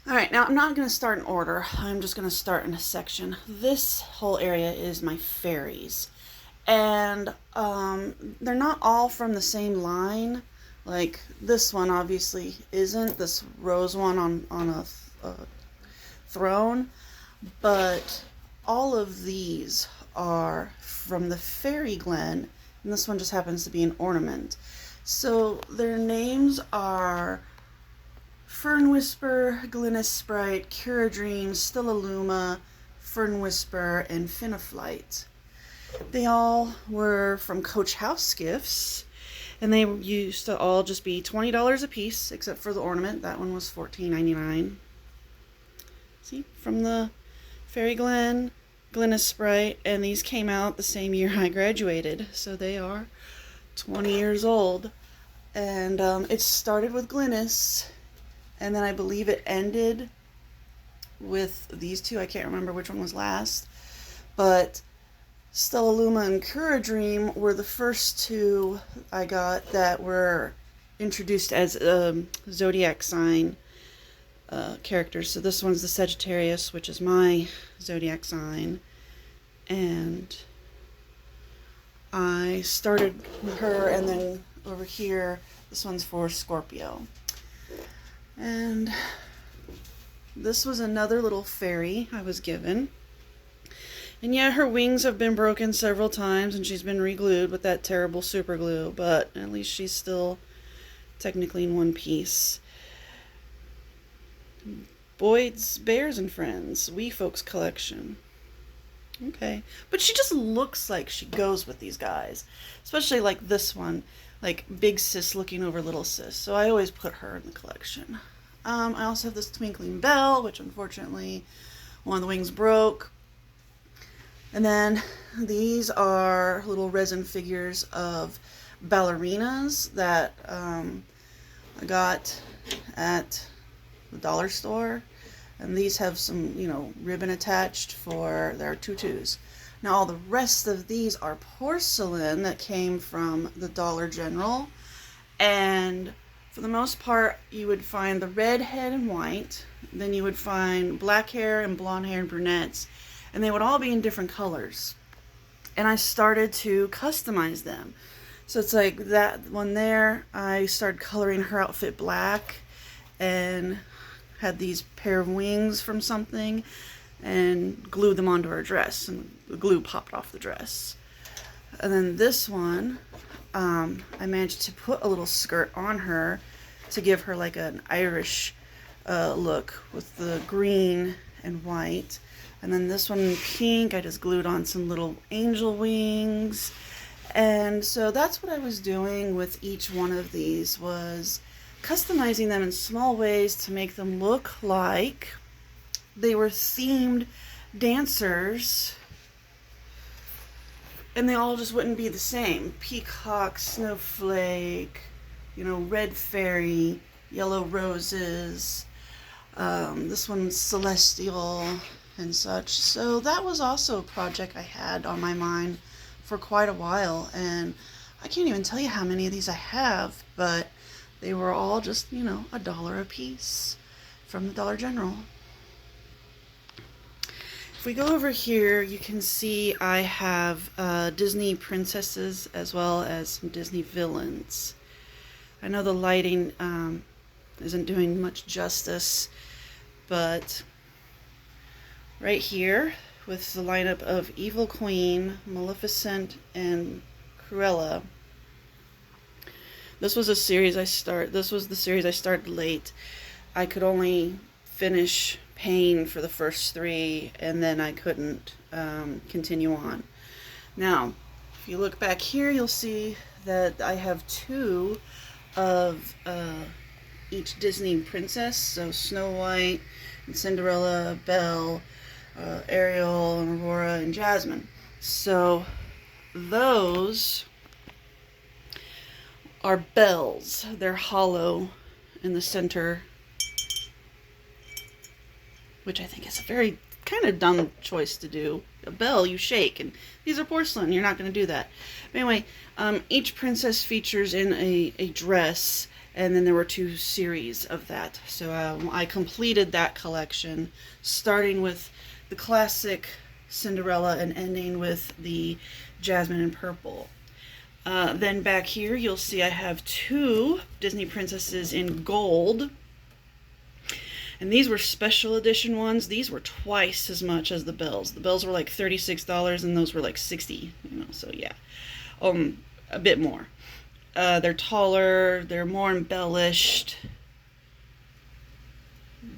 All right, now I'm not going to start in order. I'm just going to start in a section. This whole area is my fairies. And they're not all from the same line. Like this one obviously isn't, this rose one on a throne. But all of these are from the Fairy Glen, and this one just happens to be an ornament. So their names are Fern Whisper, Glynis Sprite, Cura Dream, Stellaluma, Fern Whisper, and Finnaflight. They all were from Coach House Gifts, and they used to all just be $20 a piece, except for the ornament. That one was $14.99. See, from the Fairy Glen, Glynis Sprite, and these came out the same year I graduated, so they are 20 years old. And it started with Glynis, and then I believe it ended with these two. I can't remember which one was last. But Stellaluma and Cura Dream were the first two I got that were introduced as zodiac sign characters. So this one's the Sagittarius, which is my zodiac sign. And I started with her, and then over here, this one's for Scorpio. And this was another little fairy I was given. And yeah, her wings have been broken several times, and she's been re-glued with that terrible super glue, but at least she's still technically in one piece. Boyd's Bears and Friends, Wee Folks Collection. Okay. But she just looks like she goes with these guys. Especially like this one. Like big sis looking over little sis. So I always put her in the collection. I also have this Twinkling Bell, which unfortunately one of the wings broke. And then these are little resin figures of ballerinas that I got at the dollar store. And these have some, ribbon attached for their tutus. Now all the rest of these are porcelain that came from the Dollar General. And for the most part, you would find the red head and white. Then you would find black hair and blonde hair and brunettes. And they would all be in different colors. And I started to customize them. So it's like that one there, I started coloring her outfit black and had these pair of wings from something and glued them onto her dress, and the glue popped off the dress. And then this one, I managed to put a little skirt on her to give her like an Irish look with the green and white. And then this one in pink, I just glued on some little angel wings. And so that's what I was doing with each one of these, was customizing them in small ways to make them look like they were themed dancers, and they all just wouldn't be the same. Peacock, snowflake, red fairy, yellow roses, this one's celestial and such. So that was also a project I had on my mind for quite a while, and I can't even tell you how many of these I have, but they were all just, $1 a piece from the Dollar General. If we go over here, you can see I have Disney princesses as well as some Disney villains. I know the lighting isn't doing much justice, but right here with the lineup of Evil Queen, Maleficent, and Cruella. This was the series I started late. I could only finish paying for the first 3, and then I couldn't continue on. Now, if you look back here, you'll see that I have 2 of each Disney princess. So Snow White and Cinderella, Belle, Ariel, and Aurora, and Jasmine. So those are bells. They're hollow in the center, which I think is a very kind of dumb choice to do. A bell you shake, and these are porcelain. You're not going to do that. But anyway, each princess features in a dress, and then there were 2 series of that. So I completed that collection, starting with the classic Cinderella and ending with the Jasmine and Purple. Then back here you'll see I have 2 Disney princesses in gold. And these were special edition ones. These were twice as much as the Bells. The Bells were like $36 and those were like $60, so yeah. A bit more. They're taller, they're more embellished.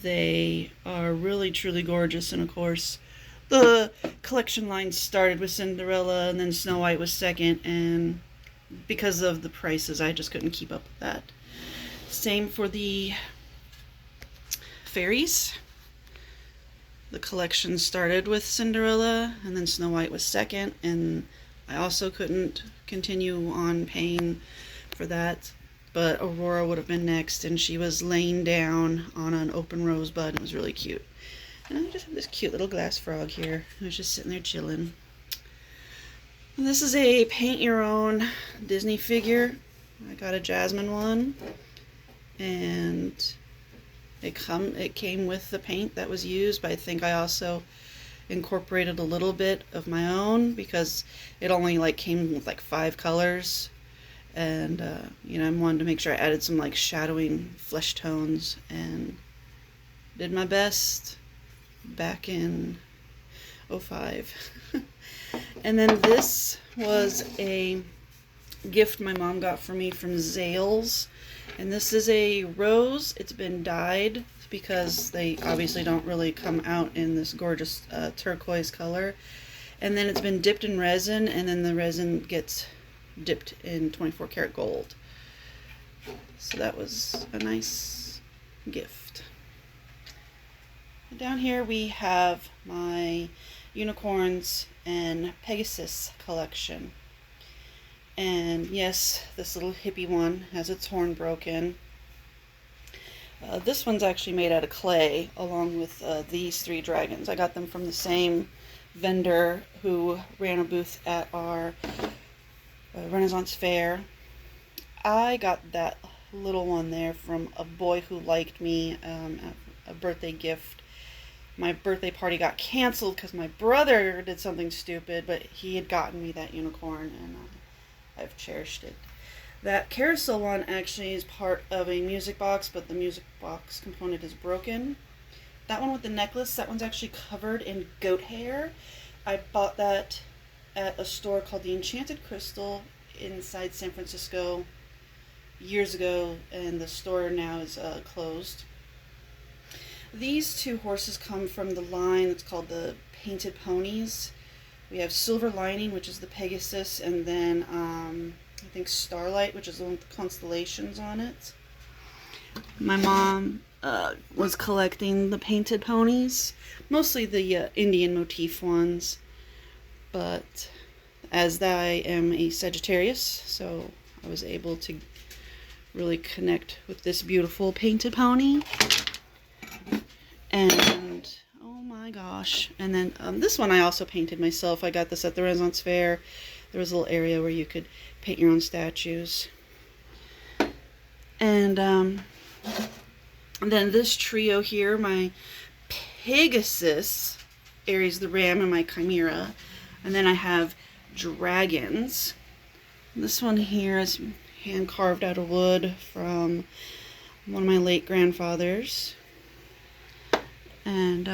They are really truly gorgeous, and of course the collection line started with Cinderella and then Snow White was second, and because of the prices I just couldn't keep up with that. Same for the fairies. The collection started with Cinderella and then Snow White was second, and I also couldn't continue on paying for that, but Aurora would have been next, and she was laying down on an open rosebud. It was really cute. And I just have this cute little glass frog here who's just sitting there chilling. And this is a paint your own Disney figure. I got a Jasmine one, and it came with the paint that was used, but I think I also incorporated a little bit of my own because it only came with 5 colors, and I wanted to make sure I added some shadowing flesh tones, and did my best back in 05. And then this was a gift my mom got for me from Zales. And this is a rose. It's been dyed because they obviously don't really come out in this gorgeous turquoise color. And then it's been dipped in resin, and then the resin gets dipped in 24 karat gold. So that was a nice gift. Down here we have my unicorns and Pegasus collection. And yes, this little hippie one has its horn broken. This one's actually made out of clay, along with these 3 dragons. I got them from the same vendor who ran a booth at our Renaissance Fair. I got that little one there from a boy who liked me, a birthday gift. My birthday party got canceled because my brother did something stupid, but he had gotten me that unicorn, and I've cherished it. That carousel one actually is part of a music box, but the music box component is broken. That one with the necklace, that one's actually covered in goat hair. I bought that at a store called the Enchanted Crystal inside San Francisco years ago, and the store now is closed. These 2 horses come from the line that's called the Painted Ponies. We have Silver Lining, which is the Pegasus, and then I think Starlight, which is the one with the constellations on it. My mom was collecting the painted ponies, mostly the Indian motif ones, but as I am a Sagittarius, so I was able to really connect with this beautiful painted pony. And oh my gosh, and then this one I also painted myself. I got this at the Renaissance Fair. There was a little area where you could paint your own statues. And then this trio here, my Pegasus, Aries the Ram, and my Chimera. And then I have dragons. This one here is hand carved out of wood from one of my late grandfathers. And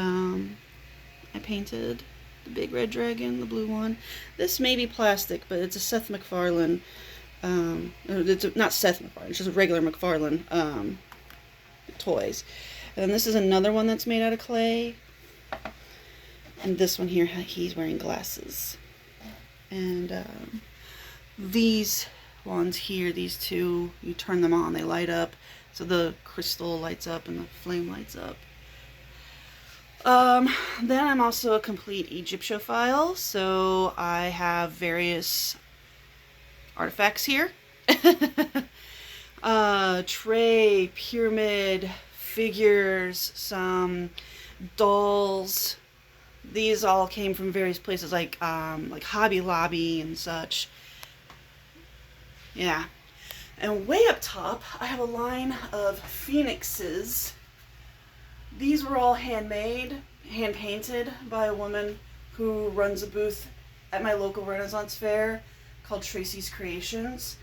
I painted the big red dragon, the blue one. This may be plastic, but it's a Seth MacFarlane. It's not Seth MacFarlane, it's just a regular McFarlane toys. And then this is another one that's made out of clay. And this one here, he's wearing glasses. And these ones here, these 2, you turn them on, they light up. So the crystal lights up and the flame lights up. Then I'm also a complete Egyptiophile, so I have various artifacts here. Tray, pyramid, figures, some dolls. These all came from various places like Hobby Lobby and such. Yeah. And way up top, I have a line of phoenixes. These were all handmade, hand painted by a woman who runs a booth at my local Renaissance fair called Tracy's Creations.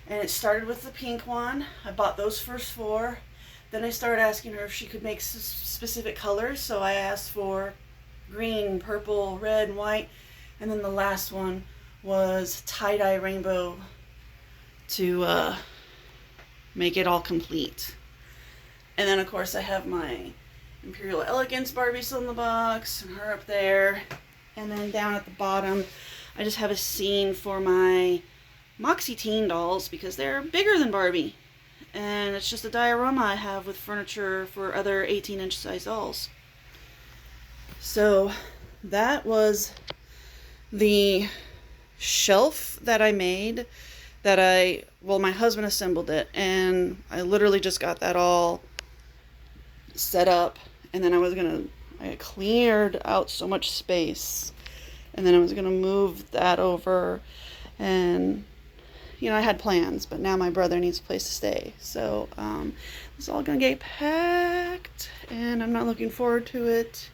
And it started with the pink one. I bought those first four. Then I started asking her if she could make specific colors. So I asked for green, purple, red, and white. And then the last one was tie-dye rainbow to make it all complete. And then of course I have my Imperial Elegance Barbie still in the box, and her up there. And then down at the bottom, I just have a scene for my Moxie Teen dolls because they're bigger than Barbie. And it's just a diorama I have with furniture for other 18-inch size dolls. So that was the shelf that I made my husband assembled it, and I literally just got that all set up, and then I cleared out so much space, and then I was gonna move that over, and I had plans, but now my brother needs a place to stay, so it's all gonna get packed, and I'm not looking forward to it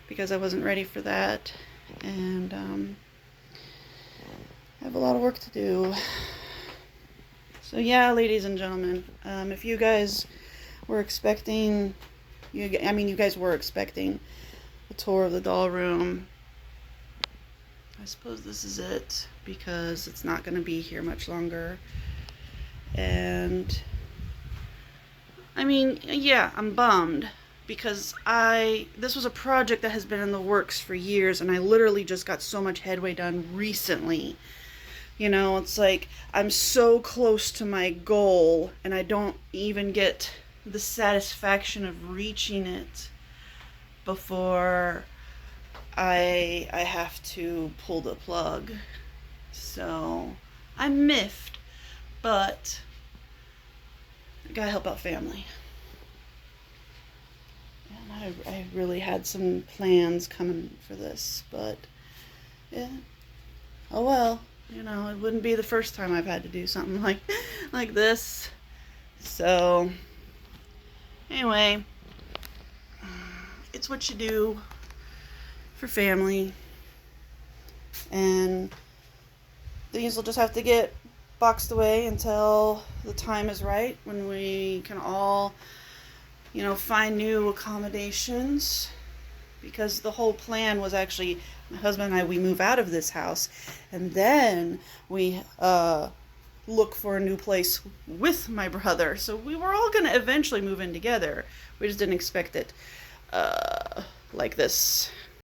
because I wasn't ready for that, and I have a lot of work to do. So yeah, ladies and gentlemen, if you guys were expecting, you guys were expecting a tour of the doll room, I suppose this is it, because it's not going to be here much longer. And yeah, I'm bummed because this was a project that has been in the works for years, and I literally just got so much headway done recently. It's like I'm so close to my goal and I don't even get the satisfaction of reaching it before I have to pull the plug. So I'm miffed, but I gotta help out family. And I really had some plans coming for this, but yeah, oh well. It wouldn't be the first time I've had to do something like this. So, anyway, it's what you do for family. And these will just have to get boxed away until the time is right when we can all, find new accommodations. Because the whole plan was actually, my husband and I, we move out of this house, and then we look for a new place with my brother. So we were all going to eventually move in together. We just didn't expect it like this.